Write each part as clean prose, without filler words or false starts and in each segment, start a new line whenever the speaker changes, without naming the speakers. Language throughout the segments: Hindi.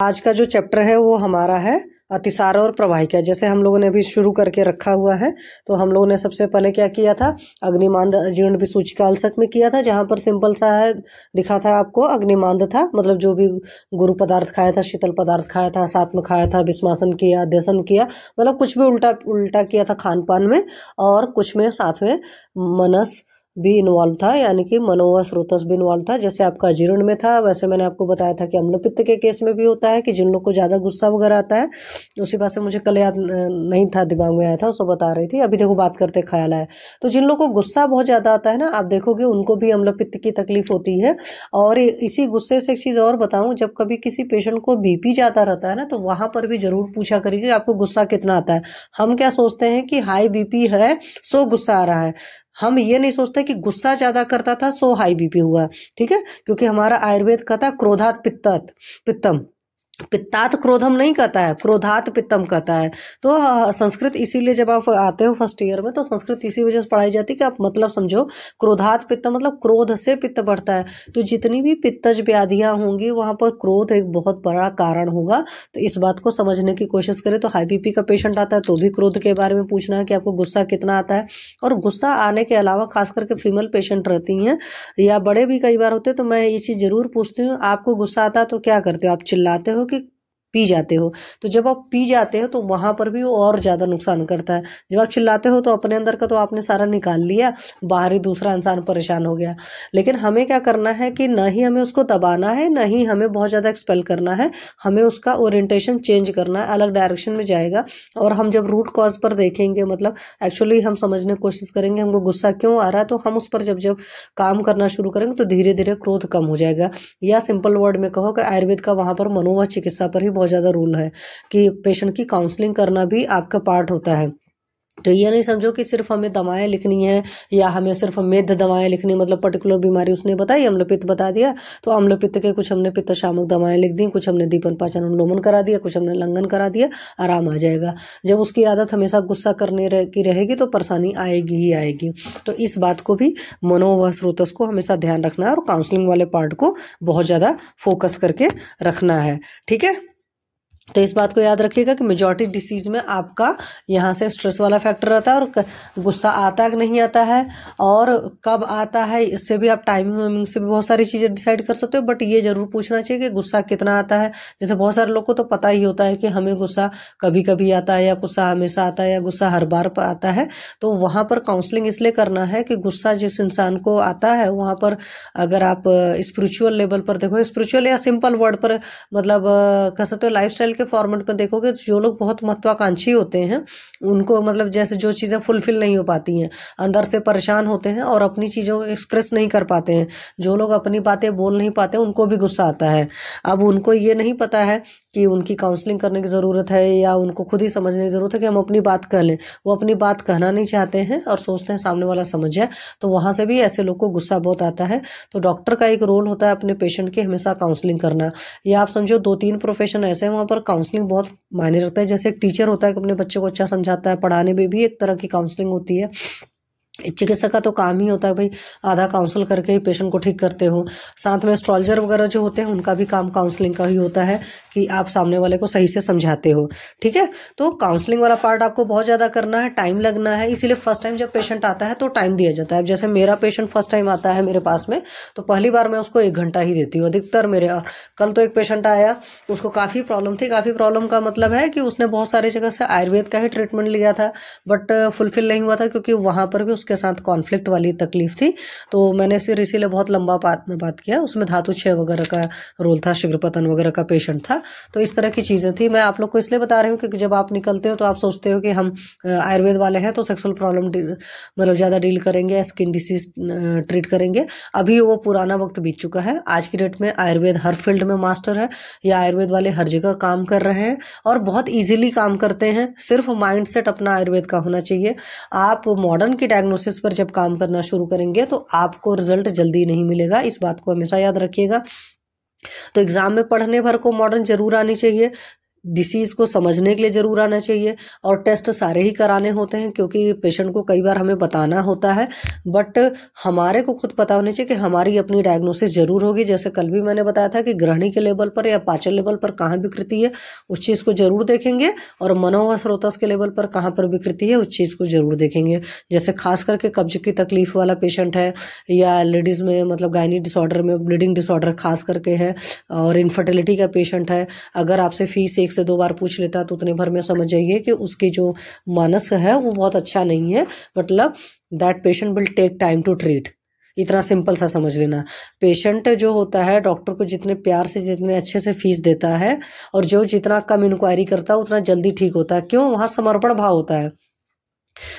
आज का जो चैप्टर है वो हमारा है अतिसार और प्रवाहिका। जैसे हम लोगों ने अभी शुरू करके रखा हुआ है, तो हम लोगों ने सबसे पहले क्या किया था, अग्निमांद अजीर्ण विसूचिका अल्सक में किया था, जहाँ पर सिंपल सा है दिखा था आपको। अग्निमांद था मतलब जो भी गुरु पदार्थ खाया था, शीतल पदार्थ खाया था, साथ में खाया था, विस्मासन किया, देसन किया, मतलब कुछ भी उल्टा उल्टा किया था खान पान में, और कुछ में साथ में मनस भी इन्वॉल्व था, यानी कि मनो व स्रोतस भी इन्वॉल्व था। जैसे आपका अजीर्ण में था, वैसे मैंने आपको बताया था कि अम्ल पित्त के केस में भी होता है कि जिन लोग को ज़्यादा गुस्सा वगैरह आता है, उसी बात से मुझे कल याद नहीं था, दिमाग में आया था, उसको बता रही थी। अभी देखो बात करते ख्याल आया, तो जिन लोग को गुस्सा बहुत ज़्यादा आता है ना, आप देखोगे उनको भी अम्ल पित्त की तकलीफ होती है। और इसी गुस्से से एक चीज़ और बताऊँ, जब कभी किसी पेशेंट को बीपी ज़्यादा रहता है ना, तो वहाँ पर भी जरूर पूछा करिए आपको गुस्सा कितना आता है। हम क्या सोचते हैं कि हाई बीपी है सो गुस्सा आ रहा है, हम ये नहीं सोचते कि गुस्सा ज्यादा करता था सो हाई बीपी हुआ। ठीक है, क्योंकि हमारा आयुर्वेद कहता है क्रोधात पित्तम, पित्तात क्रोधम नहीं कहता है, क्रोधात पित्तम कहता है। तो संस्कृत इसीलिए जब आप आते हो फर्स्ट ईयर में, तो संस्कृत इसी वजह से पढ़ाई जाती है कि आप मतलब समझो, क्रोधात पित्तम मतलब क्रोध से पित्त बढ़ता है। तो जितनी भी पित्तज व्याधियां होंगी वहां पर क्रोध एक बहुत बड़ा कारण होगा। तो इस बात को समझने की कोशिश करें। तो हाई बीपी का पेशेंट आता है तो भी क्रोध के बारे में पूछना है कि आपको गुस्सा कितना आता है। और गुस्सा आने के अलावा खास करके फीमेल पेशेंट रहती हैं या बड़े भी कई बार होते हैं, तो मैं ये चीज़ जरूर पूछती हूँ, आपको गुस्सा आता है तो क्या करते हो, आप चिल्लाते हो कि पी जाते हो? तो जब आप पी जाते हो तो वहां पर भी वो और ज्यादा नुकसान करता है। जब आप चिल्लाते हो तो अपने अंदर का तो आपने सारा निकाल लिया, बाहरी दूसरा इंसान परेशान हो गया। लेकिन हमें क्या करना है कि न ही हमें उसको दबाना है, न ही हमें बहुत ज्यादा एक्सपेल करना है, हमें उसका ओरिएंटेशन चेंज करना है, अलग डायरेक्शन में जाएगा। और हम जब रूट कॉज पर देखेंगे, मतलब एक्चुअली हम समझने की कोशिश करेंगे हमको गुस्सा क्यों आ रहा है, तो हम उस पर जब जब काम करना शुरू करेंगे तो धीरे धीरे क्रोध कम हो जाएगा। या सिंपल वर्ड में कहो कि आयुर्वेद का वहां पर मनोवह चिकित्सा पर ही बहुत ज्यादा रूल है कि पेशेंट की काउंसलिंग करना भी आपका पार्ट होता है। तो ये नहीं समझो कि सिर्फ हमें दवाएं लिखनी है या हमें सिर्फ मेद दवाएं लिखनी, मतलब पर्टिकुलर बीमारी उसने बताई, अम्लपित्त बता दिया, तो अम्लपित्त के कुछ हमने पित्त शामक दवाएं लिख दी, कुछ हमने दीपन पाचन अनुलोमन करा दिया, कुछ हमने लंघन करा दिया, आराम आ जाएगा। जब उसकी आदत हमेशा गुस्सा करने की रहेगी तो परेशानी आएगी ही आएगी। तो इस बात को भी मनो व स्रोतस को हमेशा ध्यान रखना है और काउंसलिंग वाले पार्ट को बहुत ज्यादा फोकस करके रखना है। ठीक है, तो इस बात को याद रखिएगा कि मेजॉरिटी डिसीज में आपका यहाँ से स्ट्रेस वाला फैक्टर रहता है, और गुस्सा आता कि नहीं आता है और कब आता है, इससे भी आप टाइमिंग वाइमिंग से भी बहुत सारी चीज़ें डिसाइड कर सकते हो। बट ये जरूर पूछना चाहिए कि गुस्सा कितना आता है। जैसे बहुत सारे लोग को तो पता ही होता है कि हमें गुस्सा कभी कभी आता है, या गुस्सा हमेशा आता है, या गुस्सा हर बार आता है। तो वहाँ पर काउंसलिंग इसलिए करना है कि गुस्सा जिस इंसान को आता है, वहाँ पर अगर आप स्पिरिचुअल लेवल पर देखो, स्पिरिचुअल या सिंपल वर्ड पर मतलब कह सकते हो लाइफ स्टाइल के फॉर्मेट में देखोगे, तो जो लोग बहुत महत्वाकांक्षी होते हैं उनको मतलब जैसे जो चीज़ें फुलफिल नहीं हो पाती हैं, अंदर से परेशान होते हैं और अपनी चीज़ों को एक्सप्रेस नहीं कर पाते हैं, जो लोग अपनी बातें बोल नहीं पाते उनको भी गुस्सा आता है। अब उनको ये नहीं पता है कि उनकी काउंसलिंग करने की ज़रूरत है, या उनको खुद ही समझने की ज़रूरत है कि हम अपनी बात कह लें। वो अपनी बात कहना नहीं चाहते हैं और सोचते हैं सामने वाला समझ जाए, तो वहाँ से भी ऐसे लोग को गुस्सा बहुत आता है। तो डॉक्टर का एक रोल होता है अपने पेशेंट की हमेशा काउंसलिंग करना। या आप समझो 2-3 प्रोफेशन ऐसे हैं वहाँ पर काउंसलिंग बहुत मायने रखता है। जैसे एक टीचर होता है कि अपने बच्चे को अच्छा समझाता है, पढ़ाने में भी एक तरह की काउंसलिंग होती है। चिकित्सक का तो काम ही होता है भाई आधा काउंसल करके ही पेशेंट को ठीक करते हो। साथ में एस्ट्रोलॉजर वगैरह जो होते हैं उनका भी काम काउंसलिंग का ही होता है कि आप सामने वाले को सही से समझाते हो। ठीक है, तो काउंसलिंग वाला पार्ट आपको बहुत ज़्यादा करना है, टाइम लगना है। इसीलिए फर्स्ट टाइम जब पेशेंट आता है तो टाइम दिया जाता है। जैसे मेरा पेशेंट फर्स्ट टाइम आता है मेरे पास में, तो पहली बार मैं उसको 1 घंटा ही देती हूँ अधिकतर मेरे। कल तो एक पेशेंट आया, उसको काफ़ी प्रॉब्लम थी। काफ़ी प्रॉब्लम का मतलब है कि उसने बहुत सारी जगह से आयुर्वेद का ही ट्रीटमेंट लिया था, बट फुलफिल नहीं हुआ था, क्योंकि वहाँ पर भी उसके साथ कॉन्फ्लिक्ट वाली तकलीफ थी। तो मैंने फिर इसीलिए बहुत लंबा बात किया। उसमें धातु क्षय वगैरह का रोल था, शीघ्रपतन वगैरह का पेशेंट था। तो इस तरह की चीज़ें थी। मैं आप लोग को इसलिए बता रही हूँ क्योंकि जब आप निकलते हो तो आप सोचते हो कि हम आयुर्वेद वाले हैं तो सेक्सुअल प्रॉब्लम मतलब ज़्यादा डील करेंगे, स्किन डिसीज ट्रीट करेंगे। अभी वो पुराना वक्त बीत चुका है। आज की डेट में आयुर्वेद हर फील्ड में मास्टर है, या आयुर्वेद वाले हर जगह काम कर रहे हैं और बहुत ईजिली काम करते हैं। सिर्फ माइंड सेट अपना आयुर्वेद का होना चाहिए। आप मॉडर्न की डायग्नोसिस पर जब काम करना शुरू करेंगे तो आपको रिजल्ट जल्दी नहीं मिलेगा, इस बात को हमेशा याद रखिएगा। तो एग्जाम में पढ़ने भर को मॉडर्न जरूर आनी चाहिए, डिसीज़ को समझने के लिए ज़रूर आना चाहिए। और टेस्ट सारे ही कराने होते हैं, क्योंकि पेशेंट को कई बार हमें बताना होता है, बट हमारे को खुद पता होना चाहिए कि हमारी अपनी डायग्नोसिस ज़रूर होगी। जैसे कल भी मैंने बताया था कि ग्रहणी के लेवल पर या पाचन लेवल पर कहाँ विकृति है, उस चीज़ को ज़रूर देखेंगे, और मनो व स्रोतस के लेवल पर कहाँ पर विकृति है, उस चीज़ को ज़रूर देखेंगे। जैसे खास करके कब्ज की तकलीफ वाला पेशेंट है, या लेडीज़ में मतलब गायनी डिसऑर्डर में ब्लीडिंग डिसऑर्डर खास करके है, और इनफर्टिलिटी का पेशेंट है, अगर आपसे फीस 1 से 2 बार पूछ लेता तो उतने भर में समझ जाइए कि उसकी जो मानस है वो बहुत अच्छा नहीं है, मतलब that patient will take time to treat. इतना सिंपल सा समझ लेना। पेशेंट जो होता है डॉक्टर को जितने प्यार से जितने अच्छे से फीस देता है, और जो जितना कम इंक्वायरी करता है उतना जल्दी ठीक होता है। क्यों? वहाँ समर्पण भाव होता है।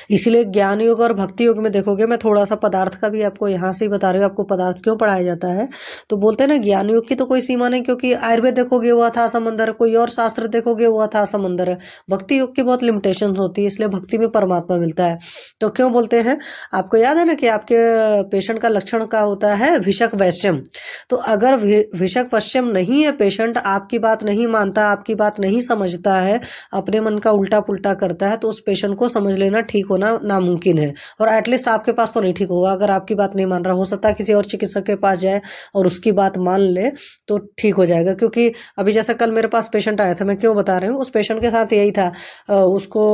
इसलिए ज्ञान योग और भक्ति योग में देखोगे, मैं थोड़ा सा पदार्थ का भी आपको यहाँ से ही बता रही हूँ, आपको पदार्थ क्यों पढ़ाया जाता है। तो बोलते हैं ना, ज्ञान योग की तो कोई सीमा नहीं, क्योंकि आयुर्वेद देखोगे वो अथाह समंदर, कोई और शास्त्र देखोगे वो अथाह समंदर है। भक्ति योग की बहुत लिमिटेशन होती है, इसलिए भक्ति में परमात्मा मिलता है। तो क्यों बोलते हैं, आपको याद है ना कि आपके पेशेंट का लक्षण क्या होता है, भिषक वैश्यम। तो अगर भिषक वैश्यम नहीं है पेशेंट, आपकी बात नहीं मानता, आपकी बात नहीं समझता है, अपने मन का उल्टा पुल्टा करता है, तो उस पेशेंट को समझ लेना ठीक होना नामुमकिन है। और एटलीस्ट आपके पास तो नहीं ठीक होगा। अगर आपकी बात नहीं मान रहा, हो सकता है किसी और चिकित्सक के पास जाए और उसकी बात मान ले तो ठीक हो जाएगा। क्योंकि अभी जैसे कल मेरे पास पेशेंट आया था, मैं क्यों बता रही हूँ, उस पेशेंट के साथ यही था, उसको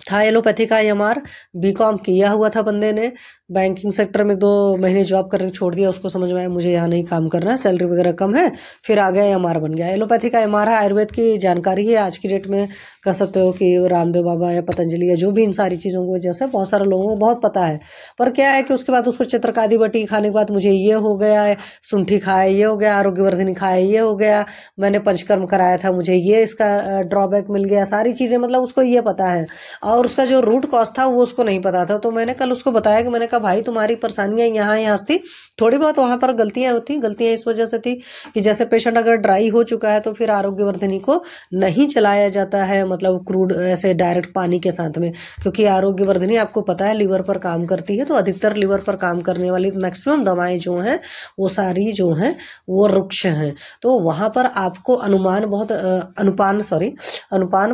था एलोपैथी का एमआर, बीकॉम किया हुआ था बंदे ने, बैंकिंग सेक्टर में 2 महीने जॉब करने छोड़ दिया, उसको समझ में आया मुझे यहाँ नहीं काम करना है, सैलरी वगैरह कम है, फिर आ गया एमआर बन गया। एलोपैथी का एमआर है, आयुर्वेद की जानकारी है आज की डेट में, कह सकते हो कि रामदेव बाबा या पतंजलि या जो भी इन सारी चीज़ों की वजह से बहुत सारे लोगों को बहुत पता है। पर क्या है कि उसके बाद उसको चित्रकादी बटी खाने के बाद मुझे ये हो गया है, शुंठी खाए ये हो गया, आरोग्यवर्धिनी खाए ये हो गया, मैंने पंचकर्म कराया था मुझे ये इसका ड्रॉबैक मिल गया, सारी चीज़ें मतलब उसको ये पता है, और उसका जो रूट कॉज था वो उसको नहीं पता था। तो मैंने कल उसको बताया कि मैंने कहा भाई तुम्हारी परेशानियां यहाँ थी, थोड़ी बहुत वहाँ पर गलतियां होती, गलतियां इस वजह से थी कि जैसे पेशेंट अगर ड्राई हो चुका है तो फिर आरोग्यवर्धिनी को नहीं चलाया जाता है, मतलब क्रूड ऐसे डायरेक्ट पानी के साथ में, क्योंकि आरोग्यवर्धिनी आपको पता है लीवर पर काम करती है। तो अधिकतर लीवर पर काम करने वाली मैक्सिमम दवाएं जो हैं वो सारी जो हैं वो रुक्ष हैं। तो वहाँ पर आपको अनुपान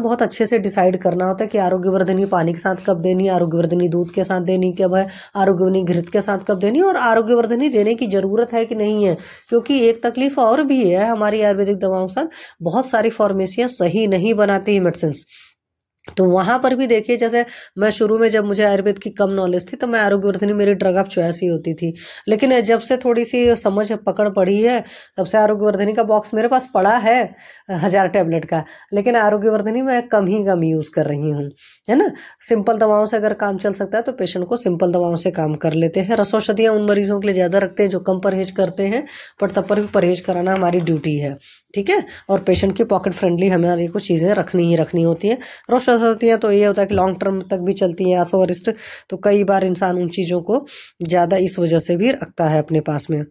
बहुत अच्छे से डिसाइड करना होता है कि आरोग्यवर्धिनी पानी के साथ कब देनी, आरोग्यवर्धिनी दूध के साथ देनी कब है, आरोग्यवर्धिनी घृत के साथ कब देनी, और आरोग्यवर्धिनी देने की जरूरत है कि नहीं है। क्योंकि एक तकलीफ और भी है हमारी आयुर्वेदिक दवाओं के साथ, बहुत सारी फार्मेसियां सही नहीं बनाती है मेडिसिन। तो वहां पर भी देखिए, जैसे मैं शुरू में जब मुझे आयुर्वेद की कम नॉलेज थी तो मैं आरोग्यवर्धिनी मेरी ड्रग ऑफ चॉइस ही होती थी, लेकिन जब से थोड़ी सी समझ पकड़ पड़ी है तब से आरोग्यवर्धिनी का बॉक्स मेरे पास पड़ा है 1000 टैबलेट का, लेकिन आरोग्यवर्धिनी मैं कम यूज़ कर रही हूँ, है ना। सिंपल दवाओं से अगर काम चल सकता है तो पेशेंट को सिंपल दवाओं से काम कर लेते हैं। रसौषधियाँ उन मरीजों के लिए ज़्यादा रखते हैं जो कम परहेज करते हैं, पर तब पर भी परहेज कराना हमारी ड्यूटी है, ठीक है। और पेशेंट की पॉकेट फ्रेंडली हमारी कुछ चीज़ें रखनी ही रखनी होती हैं। रसौषधियाँ तो ये होता है कि लॉन्ग टर्म तक भी चलती हैं, आसो वरिष्ठ, तो कई बार इंसान उन चीज़ों को ज़्यादा इस वजह से भी रखता है अपने पास में,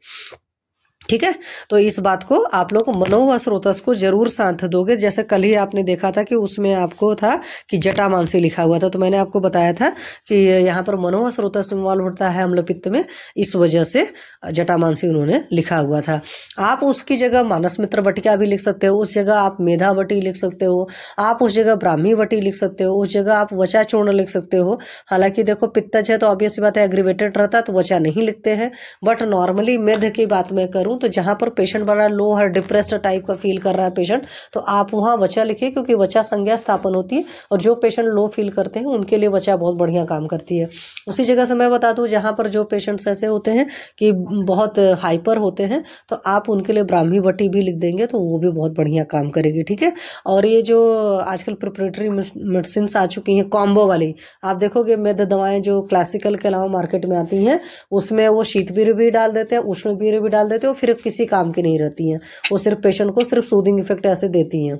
ठीक है। तो इस बात को आप लोग मनो व स्रोतस को जरूर साथ दोगे। जैसे कल ही आपने देखा था कि उसमें आपको था कि जटामांसी लिखा हुआ था, तो मैंने आपको बताया था कि यहाँ पर मनो व स्रोतस इन्वॉल्व होता है अम्लपित्त में, इस वजह से जटामांसी उन्होंने लिखा हुआ था। आप उसकी जगह मानस मित्र वटिका भी लिख सकते हो, उस जगह आप मेधा वटी लिख सकते हो, आप उस जगह ब्राह्मी वटी लिख सकते हो, उस जगह आप वचा चूर्ण लिख सकते हो। हालांकि देखो पित्तज है तो ऑब्वियस बात है एग्रीवेटेड रहता है तो वचा नहीं लिखते हैं, बट नॉर्मली मेध की बात मैं करूँ तो जहां पर पेशेंट बड़ा लो और डिप्रेस्ड टाइप का फील कर रहा है पेशेंट, तो आप वहां वचा लिखिए, क्योंकि वचा संज्ञा स्थापन होती है और जो पेशेंट लो फील करते हैं उनके लिए वचा बहुत बढ़िया काम करती है। उसी जगह से मैं बता दूं, जहां पर जो पेशेंट्स ऐसे होते हैं कि बहुत हाइपर होते हैं तो आप उनके लिए ब्राह्मी वटी भी लिख देंगे तो वो भी बहुत बढ़िया काम करेगी, ठीक है। और ये जो आजकल प्रिपरेटरी मेडिसिन आ चुकी हैं कॉम्बो वाली, आप देखोगे मेद दवाएं जो क्लासिकल के अलावा मार्केट में आती हैं उसमें वो शीतवीर भी डाल देते हैं, उष्णवीर भी डाल देते हैं, फिर किसी काम की नहीं रहती हैं, वो सिर्फ पेशेंट को सिर्फ सूदिंग इफेक्ट ऐसे देती हैं।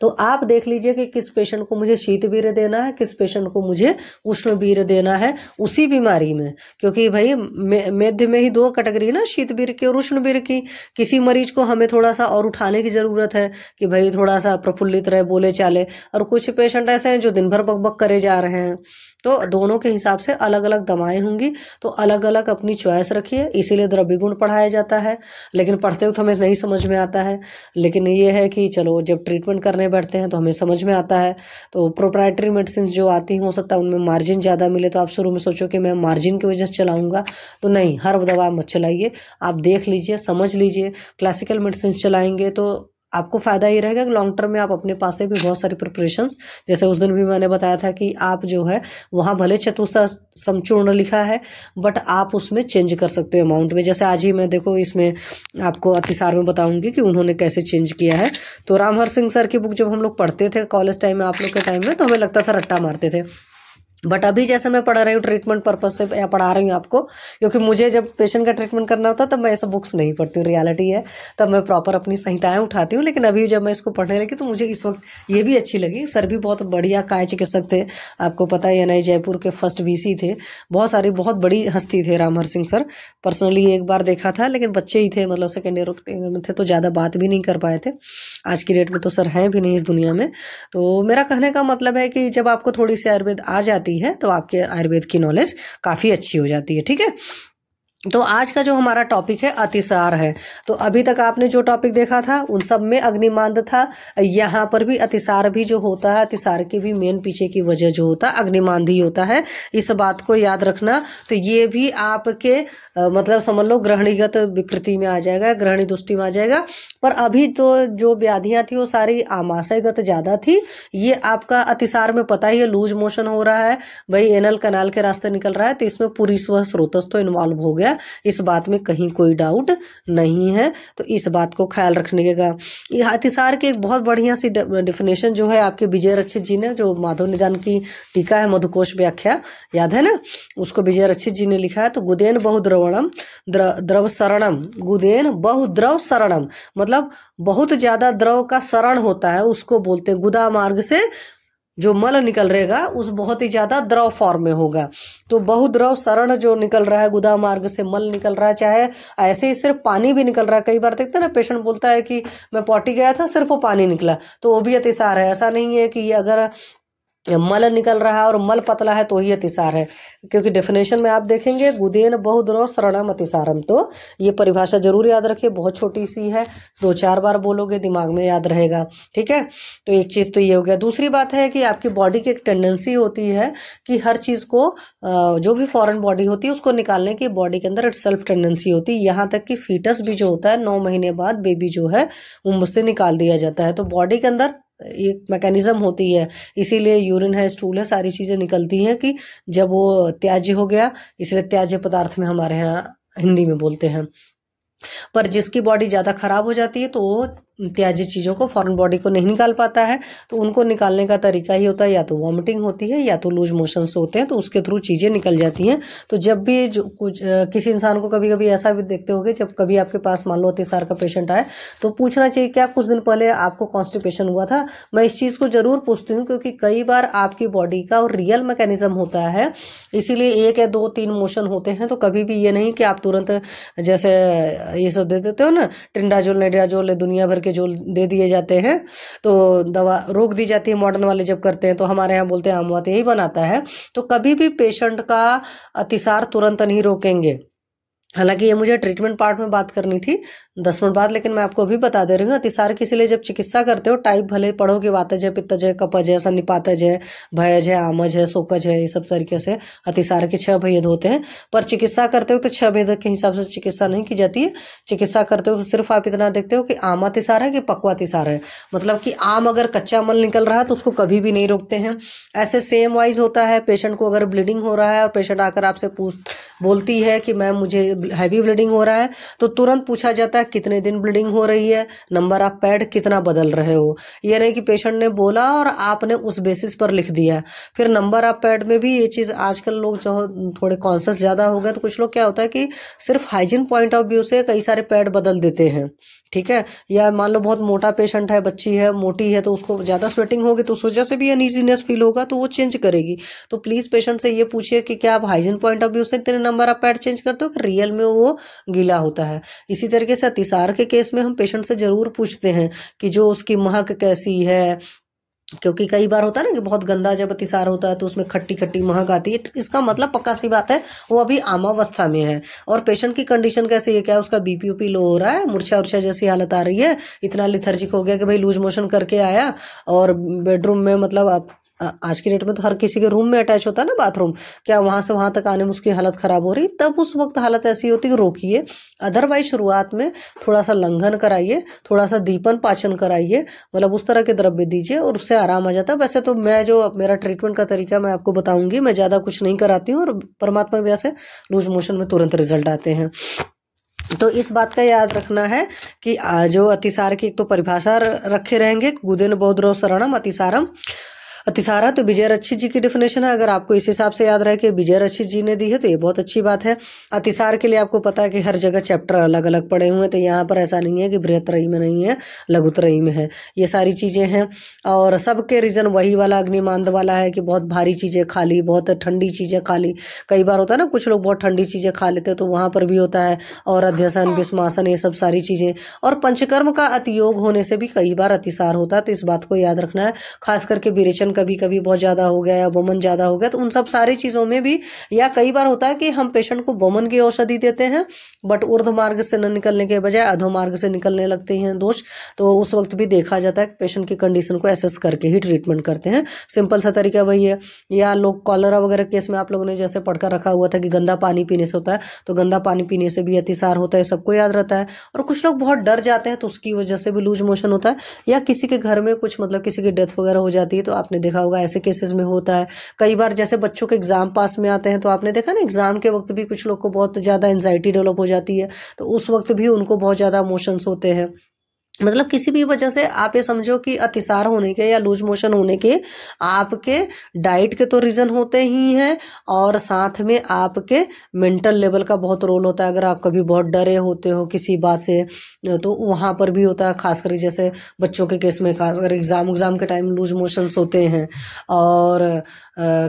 तो आप देख लीजिए कि किस पेशेंट को मुझे शीतवीर देना है, किस पेशेंट को मुझे उष्णवीर देना है उसी बीमारी में, क्योंकि भाई मेद में ही 2 कैटेगरी है ना, शीतवीर की और उष्णवीर की। किसी मरीज को हमें थोड़ा सा और उठाने की जरूरत है कि भाई थोड़ा सा प्रफुल्लित रहे, बोले चाले, और कुछ पेशेंट ऐसे हैं जो दिन भर बकबक करे जा रहे हैं, तो दोनों के हिसाब से अलग अलग दवाएं होंगी, तो अलग अलग अपनी चॉइस रखिए। इसीलिए द्रव्य गुण पढ़ाया जाता है, लेकिन पढ़ते वक्त हमें नहीं समझ में आता है। लेकिन ये है कि चलो जब ट्रीटमेंट करने बैठते हैं तो हमें समझ में आता है। तो प्रोप्राइटरी मेडिसिन जो आती हो सकता है उनमें मार्जिन ज़्यादा मिले, तो आप शुरू में सोचो कि मैं मार्जिन की वजह से चलाऊंगा, तो नहीं, हर दवा मत चलाइए। आप देख लीजिए, समझ लीजिए। क्लासिकल मेडिसिन चलाएंगे तो आपको फायदा ही रहेगा कि लॉन्ग टर्म में आप अपने पास से भी बहुत सारी प्रिपरेशंस, जैसे उस दिन भी मैंने बताया था कि आप जो है वहाँ भले चतुस्सा समचूर्ण लिखा है, बट आप उसमें चेंज कर सकते हो अमाउंट में। जैसे आज ही मैं देखो इसमें आपको अतिसार में बताऊंगी कि उन्होंने कैसे चेंज किया है। तो रामहर सिंह सर की बुक जब हम लोग पढ़ते थे कॉलेज टाइम में, आप लोग के टाइम में, तो हमें लगता था रट्टा मारते थे। बट अभी जैसे मैं पढ़ा रही हूँ ट्रीटमेंट पर्पज से, या पढ़ा रही हूँ आपको, क्योंकि मुझे जब पेशेंट का ट्रीटमेंट करना होता है तब मैं ऐसा बुक्स नहीं पढ़ती हूँ, रियलिटी है, तब मैं प्रॉपर अपनी संहिताएं उठाती हूँ। लेकिन अभी जब मैं इसको पढ़ने लगी तो मुझे इस वक्त ये भी अच्छी लगी। सर भी बहुत बढ़िया काय चिकित्सक थे, आपको पता है एनआई जयपुर के फर्स्ट वीसी थे, बहुत सारी बहुत बड़ी हस्ती थे रामहर सिंह सर। पर्सनली एक बार देखा था, लेकिन बच्चे ही थे, मतलब सेकेंड ईयर में थे, तो ज़्यादा बात भी नहीं कर पाए थे। आज की डेट में तो सर हैं भी नहीं इस दुनिया में। तो मेरा कहने का मतलब है कि जब आपको थोड़ी सी आयुर्वेद आ जाती है तो आपके आयुर्वेद की नॉलेज काफ़ी अच्छी हो जाती है। ठीक है, तो आज का जो हमारा टॉपिक है अतिसार है। तो अभी तक आपने जो टॉपिक देखा था उन सब में अग्निमांद था, यहाँ पर भी अतिसार भी जो होता है, अतिसार की भी मेन पीछे की वजह जो होता है अग्निमांद ही होता है। इस बात को याद रखना। तो ये भी आपके मतलब समझ लो ग्रहणीगत विकृति में आ जाएगा, ग्रहणी दृष्टि में आ जाएगा। पर अभी तो जो व्याधियां थी वो सारी आमाशयगत ज्यादा थी। ये आपका अतिसार में पता ही है, लूज मोशन हो रहा है भाई, एनल कनाल के रास्ते निकल रहा है, तो इसमें पूरी स्व स्रोतस तो इन्वॉल्व हो गया, इस बात में कहीं कोई डाउट नहीं है। तो इस बात को ख्याल रखने का। अतिसार की एक बहुत बढ़िया सी डेफिनेशन जो है आपके विजय रक्षित जी ने, जो माधव निदान की टीका है मधुकोश व्याख्या, याद है ना, उसको विजय रक्षित जी ने लिखा है। तो गुदेन बहुद्रवणम द्रव शरणम, गुदेन बहुद्रव शरणम मतलब बहुत ज्यादा द्रव का शरण होता है, उसको बोलते हैं गुदा मार्ग से जो मल निकल रहेगा उस बहुत ही ज्यादा द्रव फॉर्म में होगा। तो बहुद्रव शरण जो निकल रहा है, गुदा मार्ग से मल निकल रहा है, चाहे ऐसे ही सिर्फ पानी भी निकल रहा है। कई बार देखते हैं ना, पेशेंट बोलता है कि मैं पॉटी गया था सिर्फ वो पानी निकला, तो वो भी अतिसार है। ऐसा नहीं है कि अगर मल निकल रहा है और मल पतला है तो ही अतिसार है, क्योंकि डेफिनेशन में आप देखेंगे गुदेन बहुद्रव शरणम अतिसारम। तो ये परिभाषा जरूर याद रखिए, बहुत छोटी सी है, 2-4 बार बोलोगे दिमाग में याद रहेगा। ठीक है, तो एक चीज तो ये हो गया। दूसरी बात है कि आपकी बॉडी की एक टेंडेंसी होती है कि हर चीज को जो भी फॉरेन बॉडी होती है उसको निकालने की बॉडी के अंदर एक सेल्फ टेंडेंसी होती है। यहाँ तक कि फीटस भी जो होता है 9 महीने बाद बेबी जो है उम्र से निकाल दिया जाता है। तो बॉडी के अंदर एक मैकेनिज्म होती है, इसीलिए यूरिन है, स्टूल है, सारी चीजें निकलती हैं कि जब वो त्याज्य हो गया, इसलिए त्याज्य पदार्थ में हमारे यहाँ हिंदी में बोलते हैं। पर जिसकी बॉडी ज़्यादा खराब हो जाती है तो वो त्याज्य चीज़ों को, फॉरेन बॉडी को नहीं निकाल पाता है, तो उनको निकालने का तरीका ही होता है या तो वॉमिटिंग होती है या तो लूज मोशंस होते हैं, तो उसके थ्रू चीज़ें निकल जाती हैं। तो जब भी जो कुछ किसी इंसान को कभी कभी ऐसा भी देखते होगे, जब कभी आपके पास मान लो अतिसार का पेशेंट आए तो पूछना चाहिए क्या कुछ दिन पहले आपको कॉन्स्टिपेशन हुआ था। मैं इस चीज़ को जरूर पूछती हूँ क्योंकि कई बार आपकी बॉडी का और रियल मैकेनिज्म होता है, इसीलिए 1 या 2-3 मोशन होते हैं। तो कभी भी ये नहीं कि आप तुरंत जैसे ये सब दे देते हो ना, ट्रिंडाजोल नाइट्राजोल दुनिया भर के जो दे दिए जाते हैं, तो दवा रोक दी जाती है। मॉडर्न वाले जब करते हैं तो हमारे यहाँ बोलते हैं अमवात यही बनाता है। तो कभी भी पेशेंट का अतिसार तुरंत नहीं रोकेंगे। हालांकि ये मुझे ट्रीटमेंट पार्ट में बात करनी थी 10 मिनट बाद, लेकिन मैं आपको अभी बता दे रही हूँ। अतिसार के इसलिए जब चिकित्सा करते हो टाइप भले पढ़ो कि वातज है, पित्तज है, कपज है, सन्निपातज है, भयज है, आमज है, शोकज है, ये सब तरीके से अतिसार के 6 भेद होते हैं। पर चिकित्सा करते हो तो 6 भेद के हिसाब से चिकित्सा नहीं की जाती है। चिकित्सा करते हो तो सिर्फ आप इतना देखते हो कि आम अतिसार है कि पक्वा अतिसार है, मतलब कि आम अगर कच्चा मल निकल रहा है तो उसको कभी भी नहीं रोकते हैं। ऐसे सेम वाइज होता है, पेशेंट को अगर ब्लीडिंग हो रहा है और पेशेंट आकर आपसे बोलती है कि मैम मुझे हैवी ब्लीडिंग हो रहा है, तो तुरंत पूछा जाता है कितने दिन ब्लीडिंग हो रही है, नंबर ऑफ पैड कितना बदल रहे हो। ये नहीं कि पेशेंट ने बोला और आपने उस बेसिस पर लिख दिया। फिर नंबर ऑफ पैड में भी ये चीज़ आजकल लोग जो थोड़े कॉन्शियस ज़्यादा हो गए, तो कुछ लोग क्या होता है कि सिर्फ हाइजीन पॉइंट ऑफ व्यू से कई सारे पैड बदल देते हैं। ठीक है, या मान लो बहुत मोटा पेशेंट है, बच्ची है मोटी है, तो उसको ज़्यादा स्वेटिंग होगी तो उस वजह से भी अनईजीनेस फील होगा, तो वो चेंज करेगी। तो प्लीज़ पेशेंट से ये पूछिए कि क्या आप हाइजीन पॉइंट ऑफ व्यू से इतने नंबर ऑफ पैड चेंज करते हो कि रियल में वो गीला होता है। इसी तरीके से अतिसार के केस में हम पेशेंट से जरूर पूछते हैं कि जो उसकी महक कैसी है, क्योंकि कई बार होता है ना कि बहुत गंदा जब अतिसार होता है तो उसमें खट्टी खट्टी महक आती है, तो इसका मतलब पक्का सी बात है वो अभी आमावस्था में है। और पेशेंट की कंडीशन कैसी है, क्या उसका बीपी उपी लो हो रहा है, मूर्छा उर्छा जैसी हालत आ रही है, इतना लिथर्जिक हो गया कि भाई लूज मोशन करके आया और बेडरूम में, मतलब आप आज की डेट में तो हर किसी के रूम में अटैच होता है ना बाथरूम, क्या वहां से वहां तक आने में उसकी हालत खराब हो रही, तब उस वक्त हालत ऐसी होती है कि रोकिए। अदरवाइज शुरुआत में थोड़ा सा लंघन कराइए, थोड़ा सा दीपन पाचन कराइए, मतलब उस तरह के द्रव्य दीजिए और उससे आराम आ जाता है। वैसे तो मैं जो मेरा ट्रीटमेंट का तरीका मैं आपको बताऊंगी, मैं ज़्यादा कुछ नहीं कराती हूँ और परमात्मा की दया से लूज मोशन में तुरंत रिजल्ट आते हैं। तो इस बात का याद रखना है कि जो अतिसार की एक तो परिभाषा रखे रहेंगे, गुदेन बौद्रो शरणम अतिसारम। अतिसारा तो विजय रक्षित जी की डेफिनेशन है, अगर आपको इस हिसाब से याद रहे कि विजय रक्षित जी ने दी है तो ये बहुत अच्छी बात है। अतिसार के लिए आपको पता है कि हर जगह चैप्टर अलग अलग पड़े हुए हैं, तो यहाँ पर ऐसा नहीं है कि बृहत्तरयी में नहीं है, लघुत्रयी में है, ये सारी चीज़ें हैं। और सबके रीज़न वही वाला अग्निमांद वाला है कि बहुत भारी चीज़ें खा ली, बहुत ठंडी चीज़ें खा ली। कई बार होता है ना कुछ लोग बहुत ठंडी चीज़ें खा लेते हैं, तो वहाँ पर भी होता है। और अध्यसन विस्मासन ये सब सारी चीज़ें, और पंचकर्म का अतियोग होने से भी कई बार अतिसार होता है, तो इस बात को याद रखना है। खास करके विरेचन कभी कभी बहुत ज़्यादा हो गया या वमन ज़्यादा हो गया, तो उन सब सारी चीज़ों में भी, या कई बार होता है कि हम पेशेंट को वमन की औषधि देते हैं बट ऊर्ध मार्ग से न निकलने के बजाय अधो मार्ग से निकलने लगते हैं दोष, तो उस वक्त भी देखा जाता है कि पेशेंट की कंडीशन को एसेस करके ही ट्रीटमेंट करते हैं। सिंपल सा तरीका वही है। या लोग कॉलरा वगैरह केस में आप लोगों ने जैसे पढ़कर रखा हुआ था कि गंदा पानी पीने से होता है, तो गंदा पानी पीने से भी अतिसार होता है, सबको याद रहता है। और कुछ लोग बहुत डर जाते हैं तो उसकी वजह से भी लूज मोशन होता है। या किसी के घर में कुछ, मतलब किसी की डेथ वगैरह हो जाती है, तो आपने देखा होगा ऐसे केसेस में होता है। कई बार जैसे बच्चों के एग्जाम पास में आते हैं, तो आपने देखा ना एग्जाम के वक्त भी कुछ लोग को बहुत ज़्यादा एंजाइटी डेवलप हो जाती है, तो उस वक्त भी उनको बहुत ज़्यादा इमोशंस होते हैं। मतलब किसी भी वजह से आप ये समझो कि अतिसार होने के या लूज मोशन होने के आपके डाइट के तो रीज़न होते ही हैं, और साथ में आपके मेंटल लेवल का बहुत रोल होता है। अगर आप कभी बहुत डरे होते हो किसी बात से, तो वहाँ पर भी होता है। खासकर जैसे बच्चों के केस में, खासकर एग्ज़ाम के टाइम लूज मोशंस होते हैं। और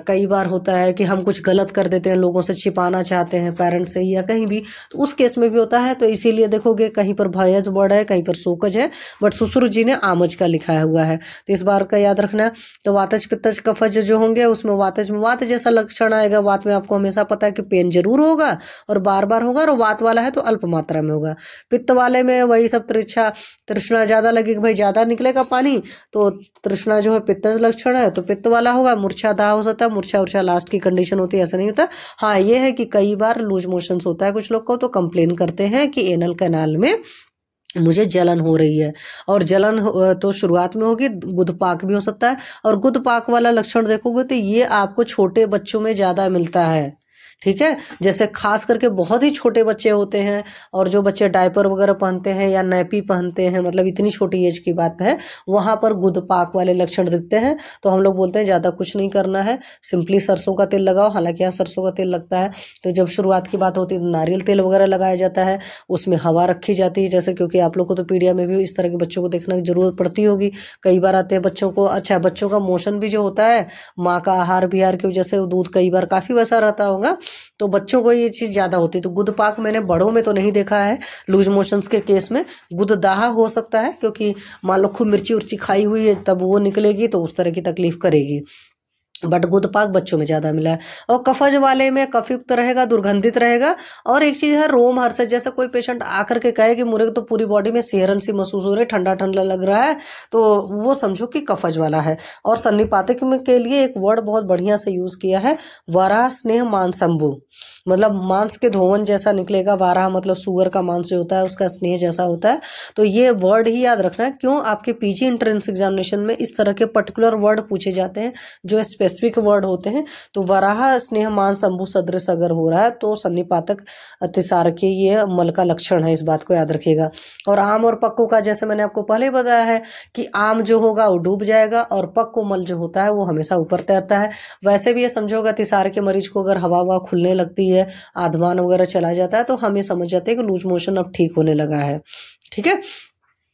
कई बार होता है कि हम कुछ गलत कर देते हैं, लोगों से छिपाना चाहते हैं, पेरेंट्स से या कहीं भी, तो उस केस में भी होता है। तो इसीलिए देखोगे कहीं पर भयज वर्ड है, कहीं पर शोकज है, बट सुश्रुत जी ने आमज का लिखा हुआ है, तो इस बार का याद रखना है। तो वातज पित्तज कफज जो होंगे उसमें वातज में वात जैसा लक्षण आएगा। वात में आपको हमेशा पता है कि पेन जरूर होगा और बार बार होगा, और वात वाला है तो अल्प मात्रा में होगा। पित्त वाले में वही सब तृष्णा ज्यादा लगेगी, भाई ज्यादा निकलेगा पानी, तो तृष्णा जो है पित्तज लक्षण है, तो पित्त वाला होगा। मूर्छा दाह हो सकता है, मूर्छा उर्छा लास्ट की कंडीशन होती है, ऐसा नहीं होता। हाँ ये है कि कई बार लूज मोशंस होता है कुछ लोग को, तो कंप्लेन करते हैं कि एनल कैनाल में मुझे जलन हो रही है। और जलन तो शुरुआत में होगी, गुदपाक भी हो सकता है। और गुदपाक वाला लक्षण देखोगे तो ये आपको छोटे बच्चों में ज़्यादा मिलता है, ठीक है। जैसे खास करके बहुत ही छोटे बच्चे होते हैं, और जो बच्चे डायपर वगैरह पहनते हैं या नैपी पहनते हैं, मतलब इतनी छोटी एज की बात है, वहाँ पर गुदपाक वाले लक्षण दिखते हैं। तो हम लोग बोलते हैं ज़्यादा कुछ नहीं करना है, सिंपली सरसों का तेल लगाओ। हालांकि यहाँ सरसों का तेल लगता है, तो जब शुरुआत की बात होती है तो नारियल तेल वगैरह लगाया जाता है, उसमें हवा रखी जाती है। जैसे क्योंकि आप लोग को तो पीडिया में भी इस तरह के बच्चों को देखने की जरूरत पड़ती होगी, कई बार आते हैं बच्चों को। अच्छा, बच्चों का मोशन भी जो होता है माँ का आहार विहार की वजह से दूध कई बार काफ़ी वैसा रहता होगा, तो बच्चों को ये चीज़ ज़्यादा होती है। तो गुदपाक मैंने बड़ों में तो नहीं देखा है लूज मोशंस के केस में। गुददाह हो सकता है, क्योंकि मान लो खूब मिर्ची उर्ची खाई हुई है तब वो निकलेगी, तो उस तरह की तकलीफ करेगी, बट गुदपाक बच्चों में ज़्यादा मिला है। और कफज वाले में कफयुक्त रहेगा, दुर्गंधित रहेगा। और एक चीज़ है रोम हर्षज, जैसे कोई पेशेंट आकर के कहे कि मुझे तो पूरी बॉडी में सिहरन सी महसूस हो रही है, ठंडा ठंडा लग रहा है, तो वो समझो कि कफज वाला है। और सन्निपातक में के लिए एक वर्ड बहुत बढ़िया से यूज़ किया है, वाराह स्नेह मांसंभु, मतलब मांस के धोवन जैसा निकलेगा। वाराह मतलब सुअर का मांस जो होता है उसका स्नेह जैसा होता है। तो ये वर्ड ही याद रखना है। क्यों आपके पीजी एंट्रेंस एग्जामिनेशन में इस तरह के पर्टिकुलर वर्ड पूछे जाते हैं जो स्पेसिफिक वर्ड होते हैं। तो वराह स्नेह मान शंभु सदृश अगर हो रहा है तो सन्निपातक अतिसार के ये मल का लक्षण है, इस बात को याद रखिएगा। और आम और पक्को का जैसे मैंने आपको पहले बताया है कि आम जो होगा वो डूब जाएगा और पक्को मल जो होता है वो हमेशा ऊपर तैरता है। वैसे भी ये समझोगा अतिसार के मरीज को अगर हवा ववा खुलने लगती है, आधमान वगैरह चला जाता है, तो हम ये समझ जाते हैं कि लूज मोशन अब ठीक होने लगा है, ठीक है।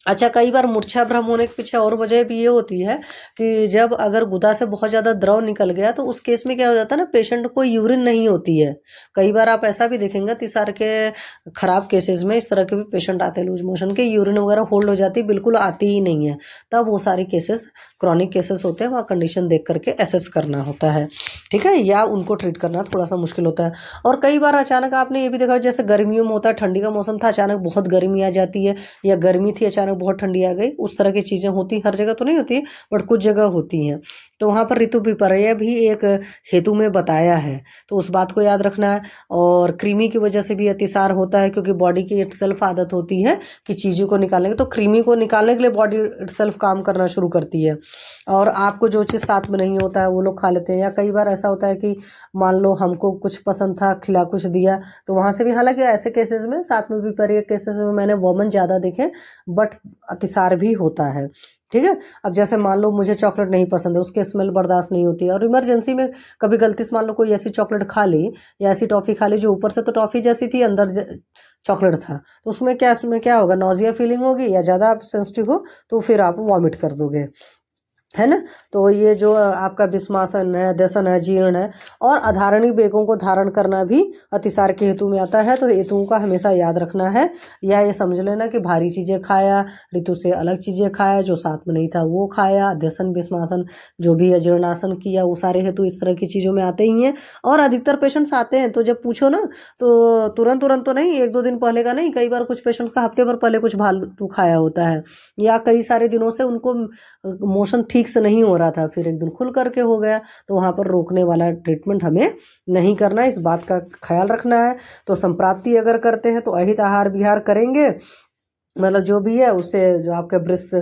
अच्छा, कई बार मूर्छा भ्रम होने के पीछे और वजह भी ये होती है कि जब अगर गुदा से बहुत ज़्यादा द्रव निकल गया तो उस केस में क्या हो जाता है ना, पेशेंट को यूरिन नहीं होती है। कई बार आप ऐसा भी देखेंगे अतिसार के खराब केसेस में इस तरह के भी पेशेंट आते हैं लूज मोशन के, यूरिन वगैरह होल्ड हो जाती है, बिल्कुल आती ही नहीं है। तब वो सारे केसेस क्रॉनिक केसेस होते हैं, वहाँ कंडीशन देख करके एसेस करना होता है, ठीक है, या उनको ट्रीट करना थोड़ा सा मुश्किल होता है। और कई बार अचानक आपने ये भी देखा, जैसे गर्मियों में होता है, ठंडी का मौसम था, अचानक बहुत गर्मी आ जाती है, या गर्मी थी अचानक बहुत ठंडी आ गई, उस तरह की चीज़ें होती, हर जगह तो नहीं होती बट कुछ जगह होती हैं। तो वहाँ पर ऋतु विपर्य भी एक हेतु में बताया है, तो उस बात को याद रखना है। और कृमि की वजह से भी अतिसार होता है, क्योंकि बॉडी की इटसेल्फ आदत होती है कि चीज़ों को निकालने की, तो कृमि को निकालने के लिए बॉडी इटसेल्फ काम करना शुरू करती है। और आपको जो चीज़ साथ में नहीं होता है वो लोग खा लेते हैं। या कई बार ऐसा होता है कि मान लो हमको कुछ पसंद था, खिला कुछ दिया, तो वहाँ से भी, हालांकि ऐसे केसेस में, साथ में विपर्य केसेस में मैंने वोमन ज़्यादा देखे, बट अतिसार भी होता है, ठीक है। अब जैसे मान लो मुझे चॉकलेट नहीं पसंद है, उसकी स्मेल बर्दाश्त नहीं होती है, और इमरजेंसी में कभी गलती से मान लो कोई ऐसी चॉकलेट खा ली या ऐसी टॉफ़ी खा ली जो ऊपर से तो टॉफ़ी जैसी थी, अंदर चॉकलेट था, तो उसमें क्या होगा, नॉजिया फीलिंग होगी, या ज़्यादा आप सेंसिटिव हो तो फिर आप वॉमिट कर दोगे, है ना। तो ये जो आपका विषमासन है, दसन है, जीर्ण है, और अधारणी वेगों को धारण करना भी अतिसार के हेतु में आता है। तो हेतुओं का हमेशा याद रखना है, या ये समझ लेना कि भारी चीज़ें खाया, ऋतु से अलग चीज़ें खाया, जो साथ में नहीं था वो खाया, दसन विषमासन जो भी है, जीर्णासन किया, वो सारे हेतु इस तरह की चीज़ों में आते ही हैं। और अधिकतर पेशेंट्स आते हैं तो जब पूछो ना तो तुरंत तो नहीं, 1-2 दिन पहले का नहीं, कई बार कुछ पेशेंट्स का हफ्ते भर पहले कुछ फालतू खाया होता है, या कई सारे दिनों से उनको मोशन ठीक से नहीं हो रहा था, फिर एक दिन खुल करके हो गया, तो वहाँ पर रोकने वाला ट्रीटमेंट हमें नहीं करना है, इस बात का ख्याल रखना है। तो संप्राप्ति अगर करते हैं तो अहित आहार विहार करेंगे, मतलब जो भी है उससे जो आपके ब्रेस्ट